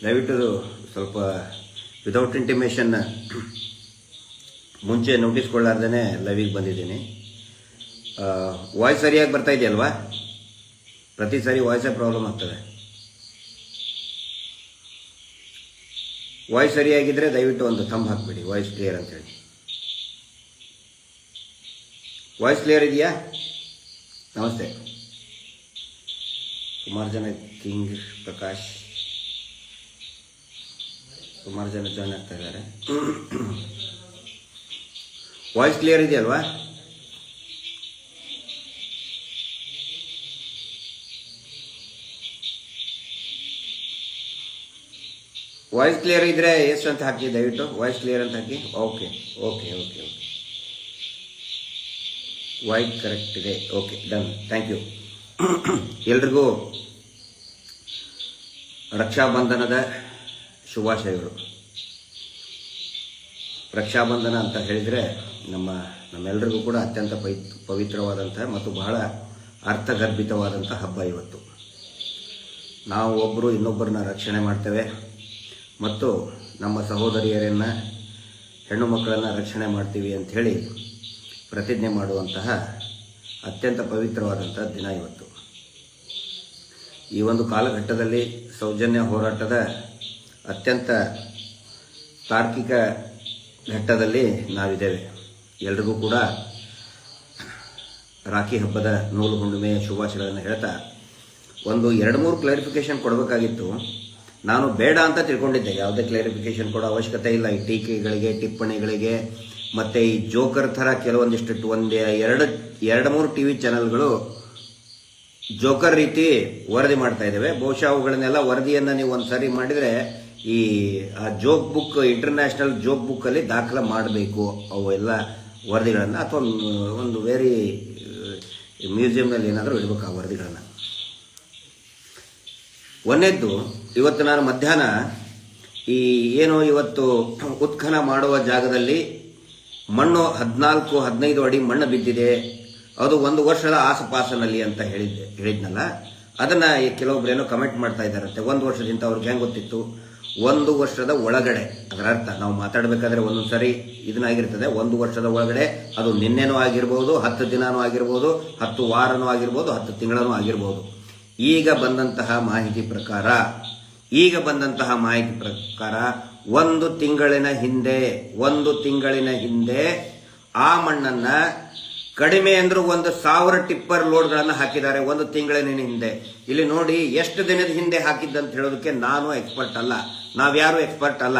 ದಯವಿಟ್ಟು ಸ್ವಲ್ಪ without intimation ಮುಂಚೆ ನೋಟಿಸ್ ಕೊಳ್ಳಾರ್ದೇ ಲೈವಿಗೆ ಬಂದಿದ್ದೀನಿ. ವಾಯ್ಸ್ ಸರಿಯಾಗಿ ಬರ್ತಾ ಇದೆಯಲ್ವಾ? ಪ್ರತಿ ಸಾರಿ ವಾಯ್ಸೇ ಪ್ರಾಬ್ಲಮ್ ಆಗ್ತದೆ. ವಾಯ್ಸ್ ಸರಿಯಾಗಿದ್ದರೆ ದಯವಿಟ್ಟು ಒಂದು ಥಂಬ್ ಹಾಕ್ಬಿಡಿ, ವಾಯ್ಸ್ ಕ್ಲಿಯರ್ ಅಂತೇಳಿ. ವಾಯ್ಸ್ ಕ್ಲಿಯರ್ ಇದೆಯಾ? ನಮಸ್ತೆ. ಸುಮಾರು ಜನ ಕಿಂಗ್ ಪ್ರಕಾಶ್, ಸುಮಾರು ಜನ ಜಾಯ್ನ್ ಆಗ್ತಾ ಇದ್ದಾರೆ. ವಾಯ್ಸ್ ಕ್ಲಿಯರ್ ಇದೆಯಲ್ವಾ? ವಾಯ್ಸ್ ಕ್ಲಿಯರ್ ಇದ್ರೆ ಎಸ್ ಅಂತ ಹಾಕಿ, ದಯವಿಟ್ಟು ವಾಯ್ಸ್ ಕ್ಲಿಯರ್ ಅಂತ ಹಾಕಿ. Okay okay okay okay, voice correct ಇದೆ. Okay, done, thank you. ಎಲ್ರಿಗೂ ರಕ್ಷಾಬಂಧನದ ಶುಭಾಶಯಗಳು. ರಕ್ಷಾಬಂಧನ ಅಂತ ಹೇಳಿದರೆ ನಮ್ಮೆಲ್ಲರಿಗೂ ಕೂಡ ಅತ್ಯಂತ ಪವಿತ್ರವಾದಂಥ ಮತ್ತು ಬಹಳ ಅರ್ಥಗರ್ಭಿತವಾದಂಥ ಹಬ್ಬ ಇವತ್ತು. ನಾವು ಒಬ್ಬರು ಇನ್ನೊಬ್ಬರನ್ನ ರಕ್ಷಣೆ ಮಾಡ್ತೇವೆ ಮತ್ತು ನಮ್ಮ ಸಹೋದರಿಯರನ್ನು, ಹೆಣ್ಣು ಮಕ್ಕಳನ್ನು ರಕ್ಷಣೆ ಮಾಡ್ತೀವಿ ಅಂಥೇಳಿ ಪ್ರತಿಜ್ಞೆ ಮಾಡುವಂತಹ ಅತ್ಯಂತ ಪವಿತ್ರವಾದಂಥ ದಿನ ಇವತ್ತು. ಈ ಒಂದು ಕಾಲಘಟ್ಟದಲ್ಲಿ ಸೌಜನ್ಯ ಹೋರಾಟದ ಅತ್ಯಂತ ತಾರ್ಕಿಕ ಘಟ್ಟದಲ್ಲಿ ನಾವಿದ್ದೇವೆ. ಎಲ್ರಿಗೂ ಕೂಡ ರಾಖಿ ಹಬ್ಬದ ನೂಲು ಹುಣ್ಣಿಮೆಯ ಶುಭಾಶಯಗಳನ್ನು ಹೇಳ್ತಾ ಒಂದು 2-3 ಕ್ಲಾರಿಫಿಕೇಶನ್ ಕೊಡಬೇಕಾಗಿತ್ತು. ನಾನು ಬೇಡ ಅಂತ ತಿಳ್ಕೊಂಡಿದ್ದೆ, ಯಾವುದೇ ಕ್ಲಾರಿಫಿಕೇಶನ್ ಕೊಡೋ ಅವಶ್ಯಕತೆ ಇಲ್ಲ. ಈ ಟೀಕೆಗಳಿಗೆ, ಟಿಪ್ಪಣಿಗಳಿಗೆ ಮತ್ತು ಈ ಜೋಕರ್ ಥರ ಕೆಲವೊಂದಿಷ್ಟು 2-3 ಟಿ ವಿ ಚಾನಲ್ಗಳು ಜೋಕರ್ ರೀತಿ ವರದಿ ಮಾಡ್ತಾ ಇದ್ದಾವೆ. ಬಹುಶಃ ಅವುಗಳನ್ನೆಲ್ಲ ವರದಿಯನ್ನು ನೀವು ಒಂದು ಸಾರಿ ಮಾಡಿದರೆ ಈ ಜೋಕ್ ಬುಕ್, ಇಂಟರ್ನ್ಯಾಷನಲ್ ಜೋಕ್ ಬುಕ್ಕಲ್ಲಿ ದಾಖಲೆ ಮಾಡಬೇಕು ಅವು ಎಲ್ಲ ವರದಿಗಳನ್ನು, ಅಥವಾ ಒಂದು ವೇರಿ ಮ್ಯೂಸಿಯಂನಲ್ಲಿ ಏನಾದರೂ ಇಡಬೇಕು ಆ ವರದಿಗಳನ್ನು. ಒಂದನೇದ್ದು, ಇವತ್ತು ನಾನು ಮಧ್ಯಾಹ್ನ ಏನು ಇವತ್ತು ಉತ್ಖನನ ಮಾಡುವ ಜಾಗದಲ್ಲಿ ಮಣ್ಣು 14-15 ಅಡಿ ಮಣ್ಣು ಬಿದ್ದಿದೆ, ಅದು 1 ವರ್ಷದ ಆಸುಪಾಸಿನಲ್ಲಿ ಅಂತ ಹೇಳಿದ್ನಲ್ಲ, ಅದನ್ನು ಕೆಲವೊಬ್ಬರೇನೋ ಕಮೆಂಟ್ ಮಾಡ್ತಾ ಇದ್ದಾರಂತೆ. 1 ವರ್ಷದಿಂದ ಅವ್ರಿಗೆ ಹೆಂಗೆ ಗೊತ್ತಿತ್ತು? 1 ವರ್ಷದ ಒಳಗಡೆ, ಅದರ ಅರ್ಥ ನಾವು ಮಾತಾಡಬೇಕಾದ್ರೆ ಒಂದೊಂದು ಸರಿ ಇದನ್ನಾಗಿರ್ತದೆ. 1 ವರ್ಷದ ಒಳಗಡೆ, ಅದು ನಿನ್ನೆನೂ ಆಗಿರ್ಬೋದು, 10 ದಿನನೂ ಆಗಿರ್ಬೋದು, 10 ವಾರನೂ ಆಗಿರ್ಬೋದು, 10 ತಿಂಗಳನೂ ಆಗಿರ್ಬೋದು. ಈಗ ಬಂದಂತಹ ಮಾಹಿತಿ ಪ್ರಕಾರ 1 ತಿಂಗಳಿನ ಹಿಂದೆ ಆ ಮಣ್ಣನ್ನ ಕಡಿಮೆ ಅಂದ್ರೂ 1,000 ಟಿಪ್ಪರ್ ಲೋಡ್ಗಳನ್ನು ಹಾಕಿದ್ದಾರೆ 1 ತಿಂಗಳಿನ ಹಿಂದೆ. ಇಲ್ಲಿ ನೋಡಿ, ಎಷ್ಟು ದಿನದ ಹಿಂದೆ ಹಾಕಿದ್ದಂತ ಹೇಳೋದಕ್ಕೆ ನಾನು ಎಕ್ಸ್ಪರ್ಟ್ ಅಲ್ಲ, ನಾವ್ಯಾರು ಎಕ್ಸ್ಪರ್ಟ್ ಅಲ್ಲ.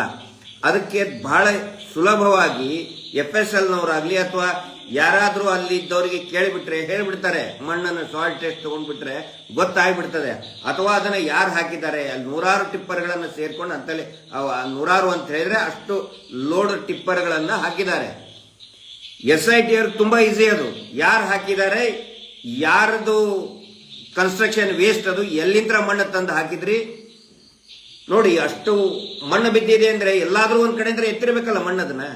ಅದಕ್ಕೆ ಬಹಳ ಸುಲಭವಾಗಿ FSLನವರಾಗ್ಲಿ ಅಥವಾ ಯಾರಾದರೂ ಅಲ್ಲಿ ಇದ್ದವರಿಗೆ ಕೇಳಿಬಿಟ್ರೆ ಹೇಳಿಬಿಡ್ತಾರೆ. ಮಣ್ಣನ್ನು ಸಾಯಿಲ್ ಟೆಸ್ಟ್ ತಗೊಂಡ್ಬಿಟ್ರೆ ಗೊತ್ತಾಗ್ಬಿಡ್ತದೆ. ಅಥವಾ ಅದನ್ನು ಯಾರು ಹಾಕಿದ್ದಾರೆ, ಅಲ್ಲಿ 100 ಟಿಪ್ಪರ್ಗಳನ್ನು ಸೇರ್ಕೊಂಡು ಅಂತಲೇ 100 ಅಂತ ಹೇಳಿದ್ರೆ ಅಷ್ಟು ಲೋಡ್ ಟಿಪ್ಪರ್ಗಳನ್ನು ಹಾಕಿದ್ದಾರೆ. SIT ಅವ್ರಿಗೆ ತುಂಬಾ ಈಸಿ ಅದು. ಯಾರು ಹಾಕಿದ್ದಾರೆ, ಯಾರದು ಕನ್ಸ್ಟ್ರಕ್ಷನ್ ವೇಸ್ಟ್, ಅದು ಎಲ್ಲಿಂದ ಮಣ್ಣು ತಂದು ಹಾಕಿದ್ರಿ ನೋಡಿ. ಅಷ್ಟು ಮಣ್ಣು ಬಿದ್ದಿದೆ ಅಂದ್ರೆ ಎಲ್ಲಾದ್ರೂ ಒಂದ್ ಕಡೆ ಅಂದ್ರೆ ಎತ್ತಿರ್ಬೇಕಲ್ಲ ಮಣ್ಣದನ್ನ,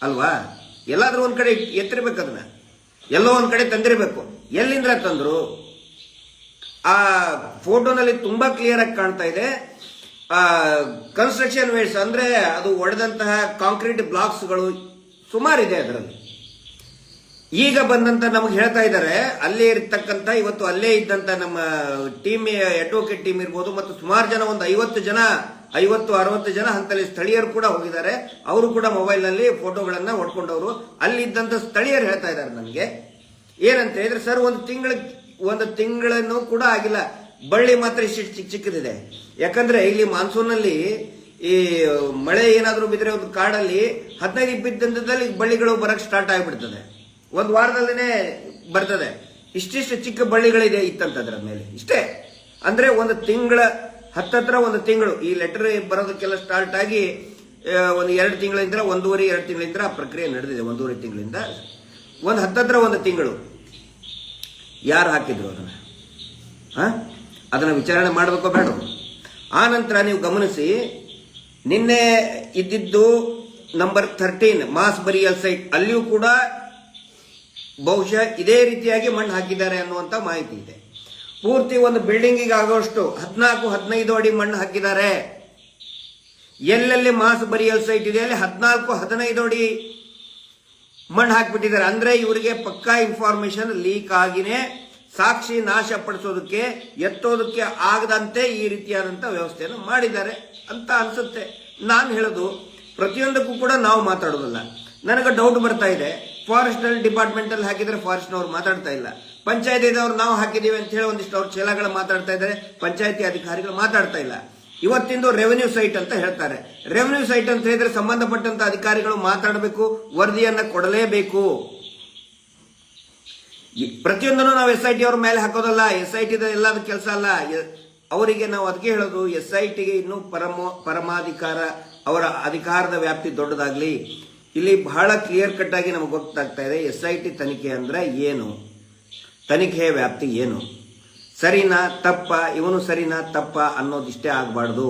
ಅಲ್ವಾ? ಎಲ್ಲಾದ್ರೂ ಒಂದ್ ಕಡೆ ಎತ್ತಿರ್ಬೇಕು, ಅದನ್ನ ಎಲ್ಲೋ ಒಂದ್ ಕಡೆ ತಂದಿರಬೇಕು. ಎಲ್ಲಿಂದ ತಂದ್ರು? ಆ ಫೋಟೋನಲ್ಲಿ ತುಂಬಾ ಕ್ಲಿಯರ್ ಆಗಿ ಕಾಣ್ತಾ ಇದೆ. ಕನ್ಸ್ಟ್ರಕ್ಷನ್ ವೇಸ್ಟ್ ಅಂದ್ರೆ ಅದು ಒಡೆದಂತಹ ಕಾಂಕ್ರೀಟ್ ಬ್ಲಾಕ್ಸ್ಗಳು ಸುಮಾರಿದೆ ಅದರಲ್ಲಿ. ಈಗ ಬಂದಂತ ನಮಗೆ ಹೇಳ್ತಾ ಇದ್ದಾರೆ, ಅಲ್ಲೇ ಇರ್ತಕ್ಕಂಥ ಇವತ್ತು ಅಲ್ಲೇ ಇದ್ದಂತ ನಮ್ಮ ಟೀಮ್, ಅಡ್ವೊಕೇಟ್ ಟೀಮ್ ಇರ್ಬೋದು, ಮತ್ತು ಸುಮಾರು ಜನ, ಒಂದು 50-60 ಜನ ಅಂತಲ್ಲಿ ಸ್ಥಳೀಯರು ಕೂಡ ಹೋಗಿದ್ದಾರೆ. ಅವರು ಕೂಡ ಮೊಬೈಲ್ ನಲ್ಲಿ ಫೋಟೋಗಳನ್ನ ಹೊಡ್ಕೊಂಡವರು. ಅಲ್ಲಿ ಇದ್ದಂತ ಸ್ಥಳೀಯರು ಹೇಳ್ತಾ ಇದ್ದಾರೆ ನನಗೆ ಏನಂತ ಹೇಳಿದ್ರೆ, ಸರ್ ಒಂದು ತಿಂಗಳನ್ನು ಕೂಡ ಆಗಿಲ್ಲ, ಬಳ್ಳಿ ಮಾತ್ರ ಇಷ್ಟು ಚಿಕ್ಕದಿದೆ. ಯಾಕಂದ್ರೆ ಇಲ್ಲಿ ಮಾನ್ಸೂನ್ ನಲ್ಲಿ ಈ ಮಳೆ ಏನಾದ್ರೂ ಬಿದ್ರೆ ಒಂದು ಕಾಡಲ್ಲಿ 15-20 ದಿನದಲ್ಲಿ ಬಳ್ಳಿಗಳು ಬರಕ್ ಸ್ಟಾರ್ಟ್ ಆಗಿಬಿಡ್ತದೆ. 1 ವಾರದಲ್ಲೇ ಬರ್ತದೆ. ಇಷ್ಟಿಷ್ಟು ಚಿಕ್ಕ ಬಳ್ಳಿಗಳಿದೆ ಇತ್ತಂತದ್ರ ಮೇಲೆ. ಇಷ್ಟೇ ಅಂದ್ರೆ 1 ತಿಂಗಳ ಹತ್ತತ್ರ 1 ತಿಂಗಳು ಈ ಲೆಟರ್ ಬರೋದಕ್ಕೆಲ್ಲ ಸ್ಟಾರ್ಟ್ ಆಗಿ ಒಂದು 2 ತಿಂಗಳಿಂದ 1.5-2 ತಿಂಗಳಿಂದ ಆ ಪ್ರಕ್ರಿಯೆ ನಡೆದಿದೆ. 1.5 ತಿಂಗಳಿಂದ ಹತ್ತತ್ರ 1 ತಿಂಗಳು. ಯಾರು ಹಾಕಿದ್ರು ಅದನ್ನ ವಿಚಾರಣೆ ಮಾಡಬೇಕೋ ಬೇಡ? ಆ ನಂತರ ನೀವು ಗಮನಿಸಿ, ನಿನ್ನೆ ಇದ್ದಿದ್ದು ನಂಬರ್ 13 ಮಾಸ್ ಬರಿಯಲ್ ಸೈಟ್, ಅಲ್ಲಿಯೂ ಕೂಡ ಬಹುಶಃ ಇದೇ ರೀತಿಯಾಗಿ ಮಣ್ಣು ಹಾಕಿದ್ದಾರೆ ಅನ್ನುವಂತ ಮಾಹಿತಿ ಇದೆ. ಪೂರ್ತಿ ಒಂದು ಬಿಲ್ಡಿಂಗಿಗೆ ಆಗುವಷ್ಟು 14-15 ಅಡಿ ಮಣ್ಣು ಹಾಕಿದ್ದಾರೆ. ಎಲ್ಲೆಲ್ಲಿ ಮಾಸ್ ಬರಿಯಲ್ ಸೈಟ್ ಇದೆ ಅಲ್ಲಿ 14-15 ಅಡಿ ಮಣ್ಣು ಹಾಕಿಬಿಟ್ಟಿದ್ದಾರೆ. ಅಂದ್ರೆ ಇವರಿಗೆ ಪಕ್ಕಾ ಇನ್ಫಾರ್ಮೇಶನ್ ಲೀಕ್ ಆಗಿನೇ ಸಾಕ್ಷಿ ನಾಶ ಪಡಿಸೋದಕ್ಕೆ ಎತ್ತೋದಕ್ಕೆ ಆಗದಂತೆ ಈ ರೀತಿಯಾದಂಥ ವ್ಯವಸ್ಥೆಯನ್ನು ಮಾಡಿದ್ದಾರೆ ಅಂತ ಅನ್ಸುತ್ತೆ. ನಾನು ಹೇಳೋದು ಪ್ರತಿಯೊಂದಕ್ಕೂ ಕೂಡ ನಾವು ಮಾತಾಡೋದಲ್ಲ. ನನಗೆ ಡೌಟ್ ಬರ್ತಾ ಇದೆ, ಫಾರೆಸ್ಟ್ ಡಿಪಾರ್ಟ್ಮೆಂಟ್ ಅಲ್ಲಿ ಹಾಕಿದ್ರೆ ಫಾರೆಸ್ಟ್ನವ್ರು ಮಾತಾಡ್ತಾ ಇಲ್ಲ, ಪಂಚಾಯತಿದವ್ರು ನಾವು ಹಾಕಿದೀವಿ ಅಂತ ಹೇಳಿ ಒಂದಿಷ್ಟು ಅವ್ರ ಚೇಲಾಗಳು ಮಾತಾಡ್ತಾ ಇದ್ದಾರೆ, ಪಂಚಾಯತಿ ಅಧಿಕಾರಿಗಳು ಮಾತಾಡ್ತಾ ಇಲ್ಲ. ಇವತ್ತಿಂದು ರೆವೆನ್ಯೂ ಸೈಟ್ ಅಂತ ಹೇಳ್ತಾರೆ. ರೆವೆನ್ಯೂ ಸೈಟ್ ಅಂತ ಹೇಳಿದ್ರೆ ಸಂಬಂಧಪಟ್ಟಂತ ಅಧಿಕಾರಿಗಳು ಮಾತಾಡಬೇಕು, ವರದಿಯನ್ನ ಕೊಡಲೇಬೇಕು. ಪ್ರತಿಯೊಂದನ್ನು ನಾವು SIT ಅವ್ರ ಮೇಲೆ ಹಾಕೋದಲ್ಲ, SIT ಎಲ್ಲದ ಕೆಲಸ ಅಲ್ಲ. ಅವರಿಗೆ ನಾವು ಅದಕ್ಕೆ ಹೇಳೋದು, SITಗೆ ಇನ್ನೂ ಪರಮಾಧಿಕಾರ, ಅವರ ಅಧಿಕಾರದ ವ್ಯಾಪ್ತಿ ದೊಡ್ಡದಾಗ್ಲಿ. ಇಲ್ಲಿ ಬಹಳ ಕ್ಲಿಯರ್ ಕಟ್ ಆಗಿ ನಮಗೆ ಗೊತ್ತಾಗ್ತಾ ಇದೆ SIT ತನಿಖೆ ಅಂದ್ರೆ ಏನು, ತನಿಖೆಯ ವ್ಯಾಪ್ತಿ ಏನು, ಸರಿನಾ ತಪ್ಪ, ಇವನು ಸರಿನಾ ತಪ್ಪ ಅನ್ನೋದಿಷ್ಟೇ ಆಗಬಾರ್ದು.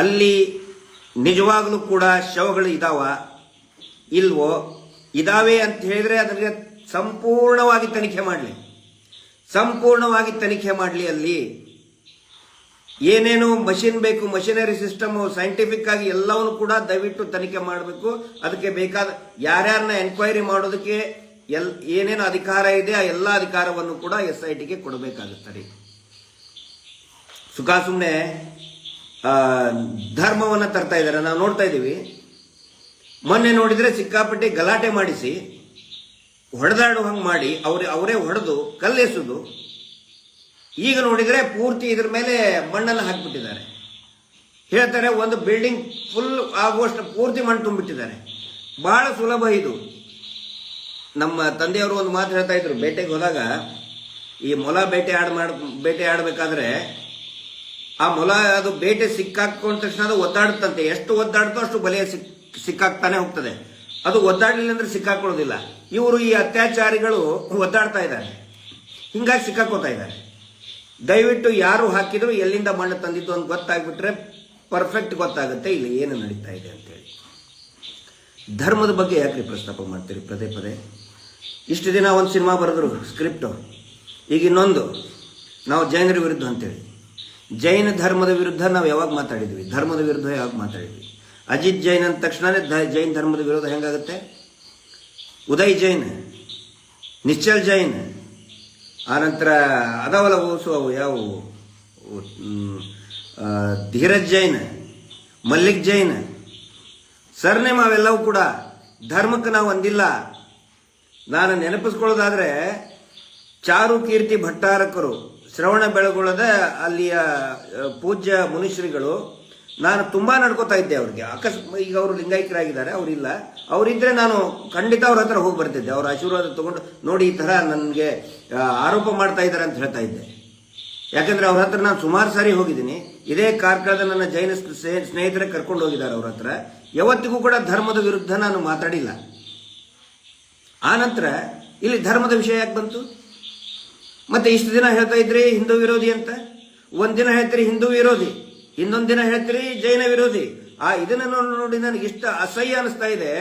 ಅಲ್ಲಿ ನಿಜವಾಗ್ಲೂ ಕೂಡ ಶವಗಳು ಇದಾವ ಇಲ್ವೋ, ಇದಾವೆ ಅಂತ ಹೇಳಿದ್ರೆ ಅದಕ್ಕೆ ಸಂಪೂರ್ಣವಾಗಿ ತನಿಖೆ ಮಾಡಲಿ. ಅಲ್ಲಿ ಏನೇನು ಮಷಿನ್ ಬೇಕು, ಮಷಿನರಿ ಸಿಸ್ಟಮ್, ಸೈಂಟಿಫಿಕ್ ಆಗಿ ಎಲ್ಲವನ್ನು ಕೂಡ ದಯವಿಟ್ಟು ತನಿಖೆ ಮಾಡಬೇಕು. ಅದಕ್ಕೆ ಬೇಕಾದ ಯಾರ್ಯಾರನ್ನ ಎನ್ಕ್ವೈರಿ ಮಾಡೋದಕ್ಕೆ ಏನೇನು ಅಧಿಕಾರ ಇದೆ ಆ ಎಲ್ಲ ಅಧಿಕಾರವನ್ನು ಕೂಡ SITಗೆ ಕೊಡಬೇಕಾಗುತ್ತದೆ. ಸುಮ್ಮನೆ ಧರ್ಮವನ್ನ ತರ್ತಾ ಇದ್ದಾರೆ, ನಾವು ನೋಡ್ತಾ ಇದ್ದೀವಿ. ಮೊನ್ನೆ ನೋಡಿದ್ರೆ ಸಿಕ್ಕಾಪಟ್ಟೆ ಗಲಾಟೆ ಮಾಡಿಸಿ ಹೊಡೆದಾಡು ಹಂಗೆ ಮಾಡಿ ಅವರೇ ಹೊಡೆದು ಕಲ್ಲೆಸೋದು. ಈಗ ನೋಡಿದ್ರೆ ಪೂರ್ತಿ ಇದ್ರ ಮೇಲೆ ಮಣ್ಣನ್ನು ಹಾಕಿಬಿಟ್ಟಿದ್ದಾರೆ. ಹೇಳ್ತಾರೆ ಒಂದು ಬಿಲ್ಡಿಂಗ್ ಫುಲ್ ಆಗುವಷ್ಟು ಪೂರ್ತಿ ಮಣ್ಣು ತುಂಬಿಟ್ಟಿದ್ದಾರೆ. ಬಹಳ ಸುಲಭ ಇದು. ನಮ್ಮ ತಂದೆಯವರು ಒಂದು ಮಾತು ಹೇಳ್ತಾ ಇದ್ರು, ಬೇಟೆಗೆ ಹೋದಾಗ ಈ ಮೊಲ ಬೇಟೆ ಆಡಬೇಕಾದ್ರೆ ಆ ಮೊಲ ಅದು ಬೇಟೆ ಸಿಕ್ಕಾಕೊಂಡ ತಕ್ಷಣ ಅದು ಒದ್ದಾಡುತ್ತಂತೆ. ಎಷ್ಟು ಒದ್ದಾಡುತ್ತೋ ಅಷ್ಟು ಬಲೆಯ ಸಿಕ್ಕಾಕ್ತಾನೆ ಹೋಗ್ತದೆ. ಅದು ಒದ್ದಾಡಲಿಲ್ಲ ಅಂದ್ರೆ ಸಿಕ್ಕಾಕೊಳ್ಳೋದಿಲ್ಲ. ಇವರು ಈ ಅತ್ಯಾಚಾರಿಗಳು ಒದ್ದಾಡ್ತಾ ಇದ್ದಾರೆ, ಹಿಂಗಾಗಿ ಸಿಕ್ಕಾಕೋತಾ ಇದ್ದಾರೆ. ದಯವಿಟ್ಟು ಯಾರು ಹಾಕಿದ್ರು ಎಲ್ಲಿಂದ ಮಣ್ಣು ತಂದಿದ್ದು ಅಂತ ಗೊತ್ತಾಗ್ಬಿಟ್ರೆ ಪರ್ಫೆಕ್ಟ್ ಗೊತ್ತಾಗುತ್ತೆ ಇಲ್ಲಿ ಏನು ನಡೀತಾ ಇದೆ ಅಂತೇಳಿ. ಧರ್ಮದ ಬಗ್ಗೆ ಯಾಕ್ರಿ ಪ್ರಸ್ತಾಪ ಮಾಡ್ತೀರಿ ಪದೇ ಪದೇ? ಇಷ್ಟು ದಿನ ಒಂದು ಸಿನಿಮಾ ಬರೆದ್ರು ಸ್ಕ್ರಿಪ್ಟು, ಈಗ ಇನ್ನೊಂದು ನಾವು ಜೈನರ ವಿರುದ್ಧ ಅಂತೇಳಿ. ಜೈನ ಧರ್ಮದ ವಿರುದ್ಧ ನಾವು ಯಾವಾಗ ಮಾತಾಡಿದ್ವಿ? ಧರ್ಮದ ವಿರುದ್ಧ ಯಾವಾಗ ಮಾತಾಡಿದ್ವಿ? ಅಜಿತ್ ಜೈನ್ ಅಂದ ತಕ್ಷಣನೇ ಜೈನ್ ಧರ್ಮದ ವಿರೋಧ ಹೆಂಗಾಗುತ್ತೆ? ಉದಯ್ ಜೈನ್, ನಿಶ್ಚಲ್ ಜೈನ್, ಆನಂತರ ಅದಾವಲ್ಲ ಓಸು ಅವು ಯಾವುವು, ಧೀರಜ್ ಜೈನ್, ಮಲ್ಲಿಕ್ ಜೈನ್, ಸರ್ನೇಮ್ ಅವೆಲ್ಲವೂ ಕೂಡ ಧರ್ಮಕ್ಕೆ ನಾವು ಒಂದಿಲ್ಲ. ನಾನು ನೆನಪಿಸ್ಕೊಳ್ಳೋದಾದ್ರೆ ಚಾರು ಕೀರ್ತಿ ಭಟ್ಟಾರಕರು, ಶ್ರವಣ ಬೆಳಗೊಳದ ಅಲ್ಲಿಯ ಪೂಜ್ಯ ಮುನಿಶ್ರೀಗಳು, ನಾನು ತುಂಬಾ ನಡ್ಕೋತಾ ಇದ್ದೆ ಅವ್ರಿಗೆ. ಈಗ ಅವರು ಲಿಂಗಾಯಕರಾಗಿದ್ದಾರೆ, ಅವರಿಲ್ಲ. ಅವರಿದ್ರೆ ನಾನು ಖಂಡಿತ ಅವ್ರ ಹತ್ರ ಹೋಗಿ ಬರ್ತಿದ್ದೆ, ಅವ್ರ ಆಶೀರ್ವಾದ ತಗೊಂಡು ನೋಡಿ ಈ ತರ ನನಗೆ ಆರೋಪ ಮಾಡ್ತಾ ಇದ್ದಾರೆ ಅಂತ ಹೇಳ್ತಾ ಇದ್ದೆ. ಯಾಕಂದ್ರೆ ಅವ್ರ ಹತ್ರ ನಾನು ಸುಮಾರು ಸಾರಿ ಹೋಗಿದ್ದೀನಿ. ಇದೇ ಕಾರ್ಕಳದ ನನ್ನ ಜೈನ ಸ್ನೇಹಿತರೆ ಕರ್ಕೊಂಡು ಹೋಗಿದ್ದಾರೆ ಅವ್ರ ಹತ್ರ. ಯಾವತ್ತಿಗೂ ಕೂಡ ಧರ್ಮದ ವಿರುದ್ಧ ನಾನು ಮಾತಾಡಿಲ್ಲ. ಆ ನಂತರ ಇಲ್ಲಿ ಧರ್ಮದ ವಿಷಯ ಯಾಕೆ ಬಂತು? ಮತ್ತೆ ಇಷ್ಟು ದಿನ ಹೇಳ್ತಾ ಇದ್ರಿ ಹಿಂದೂ ವಿರೋಧಿ ಅಂತ, ಒಂದಿನ ಹೇಳ್ತೀರಿ ಹಿಂದೂ ವಿರೋಧಿ, ಇನ್ನೊಂದು ದಿನ ಹೇಳ್ತೀರಿ ಜೈನ ವಿರೋಧಿ. ಇದನ್ನ ನೋಡಿ ನನಗೆ ಇಷ್ಟ ಅಸಹ್ಯ ಅನಿಸ್ತಾ ಇದೆ.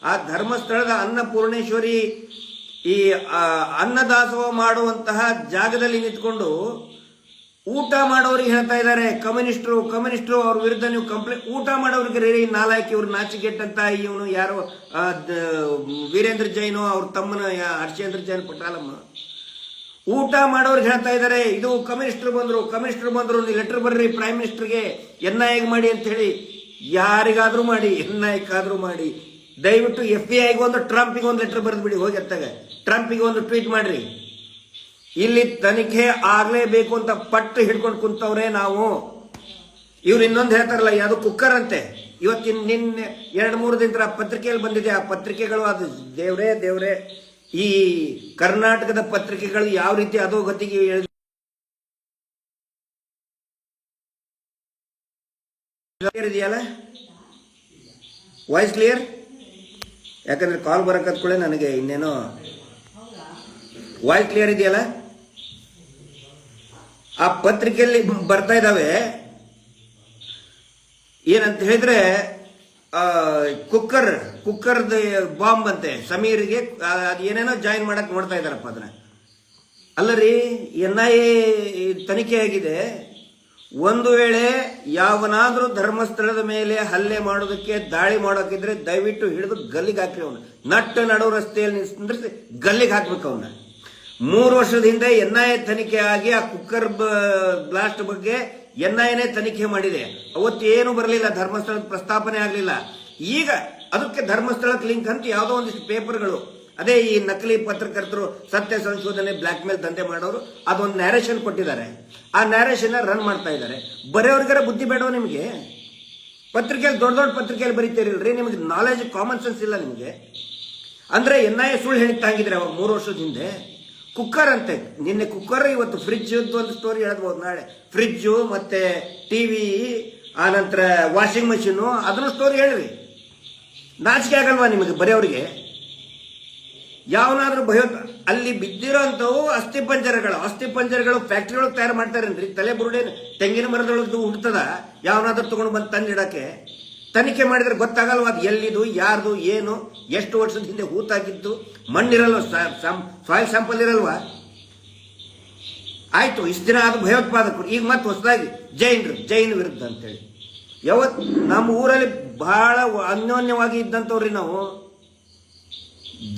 ಆ ಧರ್ಮಸ್ಥಳದ ಅನ್ನಪೂರ್ಣೇಶ್ವರಿ ಈ ಅನ್ನದಾಸೋಹ ಮಾಡುವಂತಹ ಜಾಗದಲ್ಲಿ ನಿಂತ್ಕೊಂಡು ಊಟ ಮಾಡೋರಿಗೆ ಹೇಳ್ತಾ ಇದ್ದಾರೆ ಕಮ್ಯುನಿಸ್ಟರು ಅವ್ರ ವಿರುದ್ಧ ನೀವು ಕಂಪ್ಲೇಂಟ್. ಊಟ ಮಾಡೋರಿಗೆ ರೀ ನಾಲಾಯಕಿ, ಇವ್ರು ನಾಚಿಕೆಟ್ ಅಂತ. ಇವನು ಯಾರೋ ವೀರೇಂದ್ರ ಜೈನು, ಅವ್ರ ತಮ್ಮನ ಹರ್ಷೇಂದ್ರ ಜೈನ್ ಪಟಾಲಮ್ಮ, ಊಟ ಮಾಡೋರಿಗೆ ಹೇಳ್ತಾ ಇದ್ದಾರೆ ಇದು ಕಮ್ಯುನಿಸ್ಟರು ಬಂದ್ರು ನೀವು ಲೆಟರ್ ಬರ್ರಿ ಪ್ರೈಮ್ ಮಿನಿಸ್ಟರ್ಗೆ, NIA ಮಾಡಿ ಅಂತ ಹೇಳಿ. ಯಾರಿಗಾದ್ರೂ ಮಾಡಿ, NIA ಮಾಡಿ, ದಯವಿಟ್ಟು FBI ಒಂದು ಟ್ರಂಪಿಗೆ ಒಂದು ಲೆಟರ್ ಬರೆದು ಬಿಡಿ. ಹೋಗಿ ಅತ್ತಾಗ ಟ್ರಂಪಿಗೆ ಒಂದು ಟ್ವೀಟ್ ಮಾಡ್ರಿ, ಇಲ್ಲಿ ತನಿಖೆ ಆಗ್ಲೇಬೇಕು ಅಂತ ಪಟ್ಟು ಹಿಡ್ಕೊಂಡು ಕುಂತವ್ರೆ ನಾವು. ಇವ್ರು ಇನ್ನೊಂದು ಹೇಳ್ತಾರಲ್ಲ, ಯಾವುದು ಕುಕ್ಕರ್ ಅಂತೆ. ನಿನ್ನೆ 2-3 ದಿನ ಪತ್ರಿಕೆಯಲ್ಲಿ ಬಂದಿದೆ. ಆ ಪತ್ರಿಕೆಗಳು ಅದು ದೇವ್ರೇ ಈ ಕರ್ನಾಟಕದ ಪತ್ರಿಕೆಗಳು ಯಾವ ರೀತಿ ಅಧೋಗತಿಗೆ ಇದೆಯಲ್ಲ. Voice clear? ಯಾಕಂದ್ರೆ ಕಾಲ್ ಬರಕತ್ ಕೂಡ ನನಗೆ ಇನ್ನೇನೋ ವಾಯ್ಸ್ ಕ್ಲಿಯರ್ ಇದೆಯಲ್ಲ. ಆ ಪತ್ರಿಕೆಯಲ್ಲಿ ಬರ್ತಾ ಇದ್ದಾವೆ ಏನಂತ ಹೇಳಿದ್ರೆ ಕುಕ್ಕರ್ದ ಬಾಂಬ್ ಅಂತೆ ಸಮೀರ್ಗೆ ಅದು ಏನೇನೋ ಜಾಯಿನ್ ಮಾಡಕ್ ನೋಡ್ತಾ ಇದಾರಪ್ಪ ಅದನ್ನ. ಅಲ್ಲರಿ NIA ತನಿಖೆ ಆಗಿದೆ, ಒಂದು ವೇಳೆ ಯಾವನಾದ್ರೂ ಧರ್ಮಸ್ಥಳದ ಮೇಲೆ ಹಲ್ಲೆ ಮಾಡೋದಕ್ಕೆ ದಾಳಿ ಮಾಡೋಕಿದ್ರೆ ದಯವಿಟ್ಟು ಹಿಡಿದು ಗಲ್ಲಿಗೆ ಹಾಕ್ರಿ ಅವನು. ನಟ್ಟು ನಡು ರಸ್ತೆಯಲ್ಲಿ ನಿಂದ್ರಿಸಿ ಗಲ್ಲಿಗೆ ಹಾಕ್ಬೇಕು ಅವನ್ನ. 3 ವರ್ಷದ ಹಿಂದೆ NIA ತನಿಖೆ ಆಗಿ ಆ ಕುಕ್ಕರ್ ಬ್ಲಾಸ್ಟ್ ಬಗ್ಗೆ NIAನೇ ತನಿಖೆ ಮಾಡಿದೆ. ಅವತ್ತು ಏನು ಬರಲಿಲ್ಲ, ಧರ್ಮಸ್ಥಳದ ಪ್ರಸ್ತಾಪನೆ ಆಗಲಿಲ್ಲ. ಈಗ ಅದಕ್ಕೆ ಧರ್ಮಸ್ಥಳಕ್ಕೆ ಲಿಂಕ್ ಅಂತ ಯಾವುದೋ ಒಂದಿಷ್ಟು ಪೇಪರ್ಗಳು, ಅದೇ ಈ ನಕಲಿ ಪತ್ರಕರ್ತರು ಸತ್ಯ ಸಂಶೋಧನೆ ಬ್ಲಾಕ್ ಮೇಲ್ ದಂಧೆ ಮಾಡೋರು ಅದೊಂದು ನ್ಯಾರೇಷನ್ ಕೊಟ್ಟಿದ್ದಾರೆ. ಆ ನ್ಯಾರೇಷನ್ ರನ್ ಮಾಡ್ತಾ ಇದ್ದಾರೆ. ಬರೆಯೋರ್ಗಾರ ಬುದ್ಧಿ ಬೇಡವ ನಿಮಗೆ? ಪತ್ರಿಕೆಯಲ್ಲಿ ದೊಡ್ಡ ದೊಡ್ಡ ಪತ್ರಿಕೆಯಲ್ಲಿ ಬರೀತೀರಿಲ್ರಿ, ನಿಮಗೆ ನಾಲೆಜ್ ಕಾಮನ್ ಸೆನ್ಸ್ ಇಲ್ಲ ನಿಮಗೆ. ಅಂದ್ರೆ NIA ಸುಳ್ಳು ಹೇಳಿದ್ದಾಗಿದ್ರೆ ಅವಾಗ 3 ವರ್ಷದ ಹಿಂದೆ ಕುಕ್ಕರ್ ಅಂತೆ, ನಿನ್ನೆ ಕುಕ್ಕರ್, ಇವತ್ತು ಫ್ರಿಡ್ಜ್ ಒಂದು ಸ್ಟೋರಿ ಹೇಳ್ಬೋದು, ನಾಳೆ ಫ್ರಿಡ್ಜು ಮತ್ತೆ ಟಿವಿ, ಆನಂತರ ವಾಷಿಂಗ್ ಮಷೀನು, ಅದನ್ನು ಸ್ಟೋರಿ ಹೇಳ್ರಿ. ನಾಚಿಕೆ ಆಗಲ್ವಾ ನಿಮಗೆ ಬರೆಯೋರಿಗೆ? ಯಾವನಾದ್ರೂ ಅಲ್ಲಿ ಬಿದ್ದಿರೋ ಅಂತವು ಅಸ್ಥಿ ಪಂಜರಗಳು ಫ್ಯಾಕ್ಟ್ರಿಗಳು ತಯಾರು ಮಾಡ್ತಾರೇನ್ರಿ? ತಲೆ ಬುರುಡೆ ತೆಂಗಿನ ಮರದೊಳಗೆ ಹುಡ್ತದ, ಯಾವನಾದ್ರೂ ತಗೊಂಡು ಬಂದು ತಂದಿಡಕ್ಕೆ? ತನಿಖೆ ಮಾಡಿದ್ರೆ ಗೊತ್ತಾಗಲ್ವ ಅದು ಎಲ್ಲಿದು, ಯಾರ್ದು, ಏನು, ಎಷ್ಟು ವರ್ಷದ ಹಿಂದೆ ಹೂತಾಗಿದ್ದು? ಮಣ್ಣಿರಲ್ವ, ಸಾಯಿಲ್ ಸ್ಯಾಂಪಲ್ ಇರಲ್ವಾ? ಆಯ್ತು, ಇಷ್ಟು ದಿನ ಅದು ಭಯೋತ್ಪಾದಕರು, ಈಗ ಮತ್ತೆ ಹೊಸದಾಗಿ ಜೈನ ವಿರುದ್ಧ ಅಂತೇಳಿ. ಯಾವತ್ತು ನಮ್ಮ ಊರಲ್ಲಿ ಬಹಳ ಅನ್ಯೋನ್ಯವಾಗಿ ಇದ್ದಂಥವ್ರಿ ನಾವು.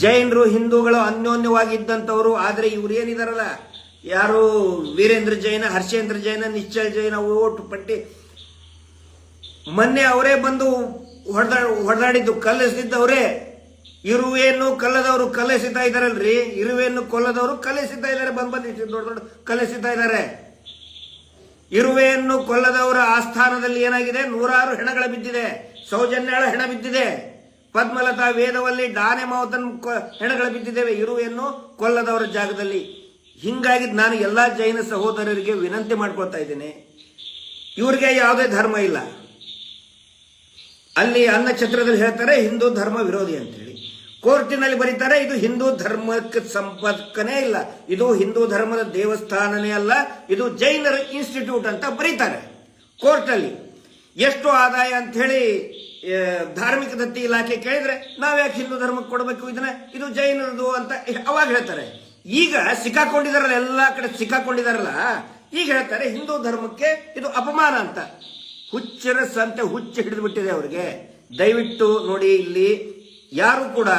ಜೈನರು ಹಿಂದೂಗಳು ಅನ್ಯೋನ್ಯವಾಗಿ ಇದ್ದಂಥವ್ರು. ಆದ್ರೆ ಇವ್ರು ಏನಿದಾರಲ್ಲ, ಯಾರು ವೀರೇಂದ್ರ ಜೈನ, ಹರ್ಷೇಂದ್ರ ಜೈನ, ನಿಶ್ಚಲ್ ಜೈನ, ಓಟು ಪಟ್ಟಿ, ಮೊನ್ನೆ ಅವರೇ ಬಂದು ಹೊಡೆದಾಡಿದ್ದು, ಕಲ್ಲೆಸಿದ್ದವರೇ. ಇರುವೆಯನ್ನು ಕಲ್ಲದವರು ಕಲ್ಲೆಸಿತಾ ಇದಾರಲ್ರಿ, ಇರುವೆಯನ್ನು ಕೊಲ್ಲದವರು ಕಲ್ಲೆಸಿತಾ ಇದ್ದಾರೆ. ಬಂದಿಷ್ಟು ದೊಡ್ಡ ದೊಡ್ಡ ಕಲ್ಲೆಸಿತಾ ಇದ್ದಾರೆ. ಇರುವೆಯನ್ನು ಕೊಲ್ಲದವರ ಆಸ್ಥಾನದಲ್ಲಿ ಏನಾಗಿದೆ, 100 ಹೆಣಗಳ ಬಿದ್ದಿದೆ. ಸೌಜನ್ಯಳ ಹೆಣ ಬಿದ್ದಿದೆ, ಪದ್ಮಲತಾ ವೇದವಲ್ಲಿ ಡಾನೆ ಮಾವತನ್ ಹೆಣಗಳು ಬಿದ್ದಿದ್ದೇವೆ ಇರುವೆಯನ್ನು ಕೊಲ್ಲದವರ ಜಾಗದಲ್ಲಿ. ಹಿಂಗಾಗಿ ನಾನು ಎಲ್ಲಾ ಜೈನ ಸಹೋದರರಿಗೆ ವಿನಂತಿ ಮಾಡ್ಕೊಳ್ತಾ ಇದ್ದೇನೆ, ಇವ್ರಿಗೆ ಯಾವುದೇ ಧರ್ಮ ಇಲ್ಲ. ಅಲ್ಲಿ ಅನ್ನಛತ್ರದಲ್ಲಿ ಹೇಳ್ತಾರೆ ಹಿಂದೂ ಧರ್ಮ ವಿರೋಧಿ ಅಂತೇಳಿ, ಕೋರ್ಟಿನಲ್ಲಿ ಬರೀತಾರೆ ಇದು ಹಿಂದೂ ಧರ್ಮಕ್ಕೆ ಸಂಪರ್ಕನೇ ಇಲ್ಲ, ಇದು ಹಿಂದೂ ಧರ್ಮದ ದೇವಸ್ಥಾನನೇ ಅಲ್ಲ, ಇದು ಜೈನರ ಇನ್ಸ್ಟಿಟ್ಯೂಟ್ ಅಂತ ಬರೀತಾರೆ ಕೋರ್ಟಲ್ಲಿ. ಎಷ್ಟು ಆದಾಯ ಅಂತ ಹೇಳಿ ಧಾರ್ಮಿಕ ದತ್ತಿ ಇಲಾಖೆ ಕೇಳಿದ್ರೆ ನಾವ್ಯಾಕೆ ಹಿಂದೂ ಧರ್ಮಕ್ಕೆ ಕೊಡಬೇಕು ಇದನ್ನ, ಇದು ಜೈನರದು ಅಂತ ಅವಾಗ ಹೇಳ್ತಾರೆ. ಈಗ ಸಿಕ್ಕಾಕೊಂಡಿದಾರಲ್ಲ, ಎಲ್ಲಾ ಕಡೆ ಸಿಕ್ಕಾಕೊಂಡಿದಾರಲ್ಲ, ಈಗ ಹೇಳ್ತಾರೆ ಹಿಂದೂ ಧರ್ಮಕ್ಕೆ ಇದು ಅಪಮಾನ ಅಂತ. ಹುಚ್ಚರ ಸಂತೆ ಹುಚ್ಚ ಹಿಡಿದು ಬಿಟ್ಟಿದೆ ಅವ್ರಿಗೆ. ದಯವಿಟ್ಟು ನೋಡಿ, ಇಲ್ಲಿ ಯಾರು ಕೂಡ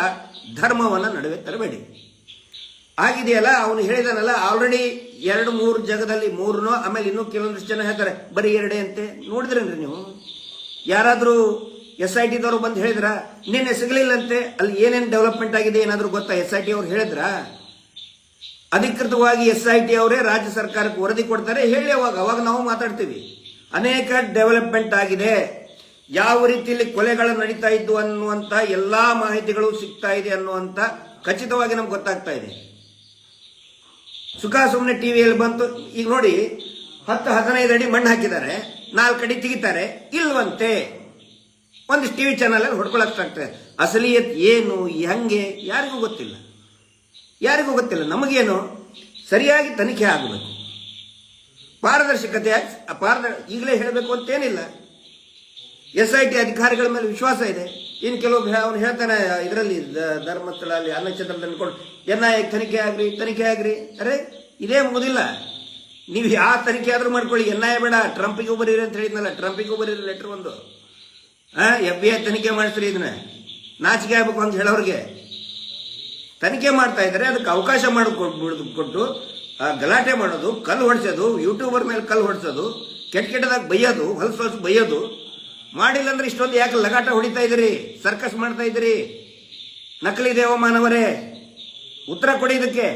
ಧರ್ಮವನ್ನ ನಡುವೆ ತರಬೇಡಿ. ಆಗಿದೆಯಲ್ಲ, ಅವನು ಹೇಳಿದಾನಲ್ಲ ಆಲ್ರೆಡಿ 2-3 ಜಾಗದಲ್ಲಿ 3, ಆಮೇಲೆ ಇನ್ನೂ ಕೆಲವೊಂದಿಷ್ಟು ಜನ ಹೇಳ್ತಾರೆ ಬರೀ 2 ಅಂತೆ. ನೋಡಿದ್ರೇನ್ರಿ ನೀವು? ಯಾರಾದ್ರೂ SIT ದವರು ಬಂದು ಹೇಳಿದ್ರ? ನಿನ್ನೆ ಸಿಗಲಿಲ್ಲಂತೆ, ಅಲ್ಲಿ ಏನೇನು ಡೆವಲಪ್ಮೆಂಟ್ ಆಗಿದೆ ಏನಾದ್ರೂ ಗೊತ್ತಾ? SIT ಅವ್ರು ಹೇಳಿದ್ರ? ಅಧಿಕೃತವಾಗಿ SIT ಅವರೇ ರಾಜ್ಯ ಸರ್ಕಾರಕ್ಕೆ ವರದಿ ಕೊಡ್ತಾರೆ, ಹೇಳಿ ಅವಾಗ ನಾವು ಮಾತಾಡ್ತೀವಿ. ಅನೇಕ ಡೆವಲಪ್ಮೆಂಟ್ ಆಗಿದೆ, ಯಾವ ರೀತಿಯಲ್ಲಿ ಕೊಲೆಗಳು ನಡೀತಾ ಇದ್ದು ಅನ್ನುವಂತ ಎಲ್ಲಾ ಮಾಹಿತಿಗಳು ಸಿಗ್ತಾ ಇದೆ ಅನ್ನುವಂತ ಖಚಿತವಾಗಿ ನಮ್ಗೆ ಗೊತ್ತಾಗ್ತಾ ಇದೆ. ಸುಖ ಸುಮ್ಮನೆ ಟಿವಿಯಲ್ಲಿ ಬಂತು. ಈಗ ನೋಡಿ, 10-15 ಅಡಿ ಮಣ್ಣು ಹಾಕಿದ್ದಾರೆ, 4 ಅಡಿ ತೆಗಿತಾರೆ, ಇಲ್ವಂತೆ. ಒಂದಿಷ್ಟು ಟಿವಿ ಚಾನಲ್ ಅಲ್ಲಿ ಹೊಡ್ಕೊಳಕ್ಕಾಗ್ತದೆ. ಅಸಲಿಯತ್ ಏನು ಹೆಂಗೆ ಯಾರಿಗೂ ಗೊತ್ತಿಲ್ಲ. ನಮಗೇನು ಸರಿಯಾಗಿ ತನಿಖೆ ಆಗಬೇಕು, ಪಾರದರ್ಶಕತೆ. ಈಗಲೇ ಹೇಳಬೇಕು ಅಂತೇನಿಲ್ಲ. SIT ಅಧಿಕಾರಿಗಳ ಮೇಲೆ ವಿಶ್ವಾಸ ಇದೆ. ಇನ್ನು ಕೆಲವು ಅವನು ಹೇಳ್ತಾನೆ ಇದರಲ್ಲಿ ಧರ್ಮಸ್ಥಳ ಅಲ್ಲಿ ಅನ್ನಛತ್ರದಲ್ಲಿ NIA ತನಿಖೆ ಆಗ್ರಿ. ಅರೆ ಇದೇ ಮುಗುದಿಲ್ಲ, ನೀವು ಯಾವ ತನಿಖೆ ಆದ್ರೂ ಮಾಡ್ಕೊಳ್ಳಿ, NIA ಬೇಡ. ಟ್ರಂಪಿಗೂ ಬರೀರಿ ಅಂತ ಹೇಳಿದ್ನಲ್ಲ, ಟ್ರಂಪಿಗೂ ಬರೀರಿ ಲೆಟರ್ ಒಂದು. FBI ತನಿಖೆ ಮಾಡಿಸ್ರಿ, ಇದನ್ನ ನಾಚಿಕೆ ಆಗ್ಬೇಕು ಅಂತ ಹೇಳೋರಿಗೆ. ತನಿಖೆ ಮಾಡ್ತಾ ಇದ್ದಾರೆ, ಅದಕ್ಕೆ ಅವಕಾಶ ಕೊಟ್ಟು ಗಲಾಟೆ ಮಾಡೋದು, ಕಲ್ಲು ಹೊಡ್ಸೋದು, ಯೂಟ್ಯೂಬರ್ ಮೇಲೆ ಕಲ್ಲು ಹೊಡ್ಸೋದು, ಕೆಟ್ಟದಾಗ ಬೈಯೋದು, ಹೊಲಸು ಬೈಯೋದು ಮಾಡಿಲ್ಲ ಅಂದ್ರೆ ಇಷ್ಟೊಂದು ಯಾಕೆ ಲಗಾಟ ಹೊಡಿತಾ ಇದ್ದೀರಿ, ಸರ್ಕಸ್ ಮಾಡ್ತಾ ಇದ್ದೀರಿ? ನಕಲಿ ದೇವಮಾನವರೇ, ಉತ್ತರ ಕೊಡಿ ಇದಕ್ಕೆ.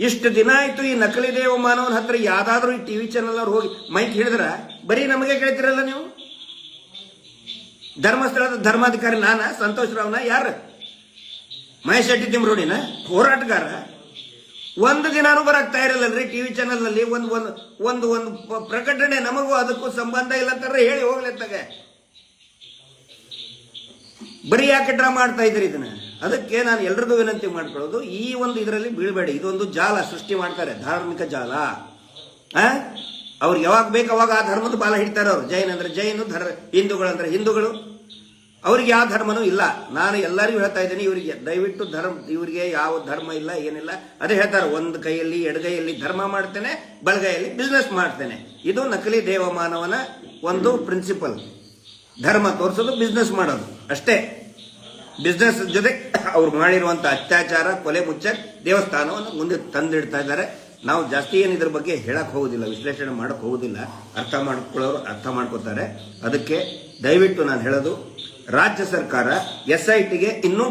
ಇಷ್ಟು ದಿನ ಆಯ್ತು ಈ ನಕಲಿ ದೇವಮಾನವನ ಹತ್ರ ಯಾವ್ದಾದ್ರು ಈ ಟಿವಿ ಚಾನಲ್ ಅವ್ರು ಹೋಗಿ ಮೈಕ್ ಹಿಡಿದ್ರ ಬರೀ ನಮಗೆ ಕೇಳ್ತಿರಲ್ಲ ನೀವು? ಧರ್ಮಸ್ಥಳದ ಧರ್ಮಾಧಿಕಾರಿ ನಾನ, ಸಂತೋಷ್ ರಾವ್ನ, ಯಾರು? ಮಹೇಶ್ ಶೆಟ್ಟಿ ತಿಮ್ರೋಡಿನ ಹೋರಾಟಗಾರ? ಒಂದು ದಿನಾನು ಬರಕ್ ತಯಾರಿಲ್ಲಲ್ರಿ ಟಿವಿ ಚಾನಲ್ ನಲ್ಲಿ. ಒಂದು ಪ್ರಕಟಣೆ ನಮಗೂ ಅದಕ್ಕೂ ಸಂಬಂಧ ಇಲ್ಲ ಅಂತಾರೆ, ಹೇಳಿ ಹೋಗ್ಲತ್ತಾಗೆ. ಬರೀ ಯಾಕೆ ಡ್ರಾ ಮಾಡ್ತಾ ಇದ್ರಿ ಇದನ್ನ? ಅದಕ್ಕೆ ನಾನು ಎಲ್ರಿಗೂ ವಿನಂತಿ ಮಾಡ್ಕೊಳ್ಳೋದು, ಈ ಒಂದು ಇದರಲ್ಲಿ ಬೀಳ್ಬೇಡಿ. ಇದೊಂದು ಜಾಲ ಸೃಷ್ಟಿ ಮಾಡ್ತಾರೆ, ಧಾರ್ಮಿಕ ಜಾಲ. ಅವ್ರಿಗೆ ಯಾವಾಗ ಬೇಕು ಅವಾಗ ಆ ಧರ್ಮದ ಬಾಲ ಹಿಡ್ತಾರೆ ಅವರು. ಜೈನ್ ಅಂದ್ರೆ ಜೈನು, ಹಿಂದೂಗಳಂದ್ರೆ ಹಿಂದೂಗಳು. ಅವ್ರಿಗೆ ಯಾವ ಧರ್ಮನೂ ಇಲ್ಲ. ನಾನು ಎಲ್ಲರಿಗೂ ಹೇಳ್ತಾ ಇದ್ದೀನಿ, ಇವರಿಗೆ ದಯವಿಟ್ಟು ಇವರಿಗೆ ಯಾವ ಧರ್ಮ ಇಲ್ಲ, ಏನಿಲ್ಲ. ಅದೇ ಹೇಳ್ತಾರೆ, ಒಂದು ಕೈಯಲ್ಲಿ ಎಡಗೈಯಲ್ಲಿ ಧರ್ಮ ಮಾಡ್ತೇನೆ, ಬಲಗೈಯಲ್ಲಿ ಬಿಸ್ನೆಸ್ ಮಾಡ್ತೇನೆ. ಇದು ನಕಲಿ ದೇವಮಾನವನ ಒಂದು ಪ್ರಿನ್ಸಿಪಲ್. ಧರ್ಮ ತೋರಿಸೋದು, ಬಿಸ್ನೆಸ್ ಮಾಡೋದು ಅಷ್ಟೇ. ಬಿಸ್ನೆಸ್ ಜೊತೆ ಅವ್ರು ಮಾಡಿರುವಂತ ಅತ್ಯಾಚಾರ, ಕೊಲೆ ಮುಚ್ಚಕ್ ದೇವಸ್ಥಾನವನ್ನು ಮುಂದೆ ತಂದಿಡ್ತಾ ಇದ್ದಾರೆ. ನಾವು ಜಾಸ್ತಿ ಏನು ಇದ್ರ ಬಗ್ಗೆ ಹೇಳಕ್ ಹೋಗುದಿಲ್ಲ, ವಿಶ್ಲೇಷಣೆ ಮಾಡಕ್ ಹೋಗುದಿಲ್ಲ. ಅರ್ಥ ಮಾಡ್ಕೊಳ್ಳೋರು ಅರ್ಥ ಮಾಡ್ಕೋತಾರೆ. ಅದಕ್ಕೆ ದಯವಿಟ್ಟು ನಾನು ಹೇಳೋದು, ರಾಜ್ಯ ಸರ್ಕಾರ SITಗೆ ಇನ್ನೂ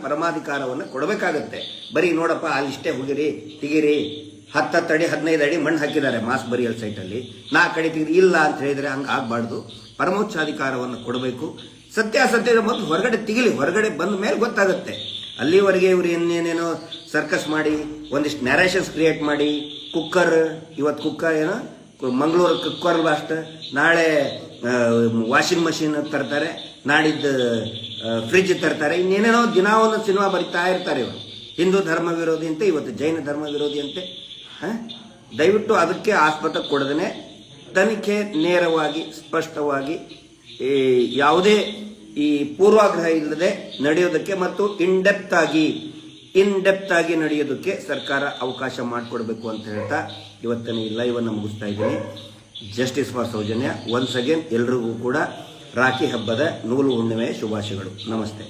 ಪರಮಾಧಿಕಾರವನ್ನ ಕೊಡಬೇಕಾಗತ್ತೆ. ಬರೀ ನೋಡಪ್ಪ ಅಲ್ಲಿಷ್ಟೇ ಹೋಗಿರಿ ತೆಗಿರಿ, 10 ಅಡಿ 15 ಅಡಿ ಮಣ್ಣು ಹಾಕಿದ್ದಾರೆ ಮಾಸ್ ಬರಿಯಲ್ ಸೈಟಲ್ಲಿ, 4 ಅಡಿ ತೆಗೆದು ಇಲ್ಲ ಅಂತ ಹೇಳಿದ್ರೆ ಹಂಗೆ ಆಗಬಾರ್ದು. ಪರಮೋಚ್ಚಾಧಿಕಾರವನ್ನು ಕೊಡಬೇಕು. ಸತ್ಯಾಸತ್ಯದ ಮೊದಲು ಹೊರಗಡೆ ತೆಗಿಲಿ, ಹೊರಗಡೆ ಬಂದ ಮೇಲೆ ಗೊತ್ತಾಗುತ್ತೆ. ಅಲ್ಲಿವರೆಗೆ ಇವರು ಇನ್ನೇನೇನೋ ಸರ್ಕಸ್ ಮಾಡಿ ಒಂದಿಷ್ಟು ನ್ಯಾರೇಷನ್ಸ್ ಕ್ರಿಯೇಟ್ ಮಾಡಿ, ಇವತ್ತು ಕುಕ್ಕರ್ ಏನೋ ಮಂಗಳೂರು ಕುಕ್ಕರ್ ಬ್ಲಾಸ್ಟ್, ನಾಳೆ ವಾಷಿಂಗ್ ಮಷಿನ್ ತರ್ತಾರೆ, ನಾಡಿದ್ದು ಫ್ರಿಜ್ ತರ್ತಾರೆ, ಇನ್ನೇನೇನೋ ದಿನ ಒಂದು ಸಿನಿಮಾ ಬರಿತಾ ಇರ್ತಾರೆ. ಇವರು ಹಿಂದೂ ಧರ್ಮ ವಿರೋಧಿ ಅಂತೆ, ಇವತ್ತು ಜೈನ ಧರ್ಮ ವಿರೋಧಿ ಅಂತೆ. ದಯವಿಟ್ಟು ಅದಕ್ಕೆ ಆಸ್ಪದ ಕೊಡದೇನೆ ತನಿಖೆ ನೇರವಾಗಿ ಸ್ಪಷ್ಟವಾಗಿ ಯಾವುದೇ ಈ ಪೂರ್ವಾಗ್ರಹ ಇಲ್ಲದೆ ನಡೆಯೋದಕ್ಕೆ ಮತ್ತು ಇನ್ಡೆಪ್ತ್ ಆಗಿ ನಡೆಯೋದಕ್ಕೆ ಸರ್ಕಾರ ಅವಕಾಶ ಮಾಡಿಕೊಡ್ಬೇಕು ಅಂತ ಹೇಳ್ತಾ ಇವತ್ತಿನ ಈ ಲೈವ್ ಅನ್ನು ಮುಗಿಸ್ತಾ ಇದ್ದೀನಿ. Justice for Soujanya. Once again ಎಲ್ರಿಗೂ ಕೂಡ ರಾಖಿ ಹಬ್ಬದ ನೂಲು ಹುಣ್ಣಿಮೆಯ ಶುಭಾಶಯಗಳು. ನಮಸ್ತೆ.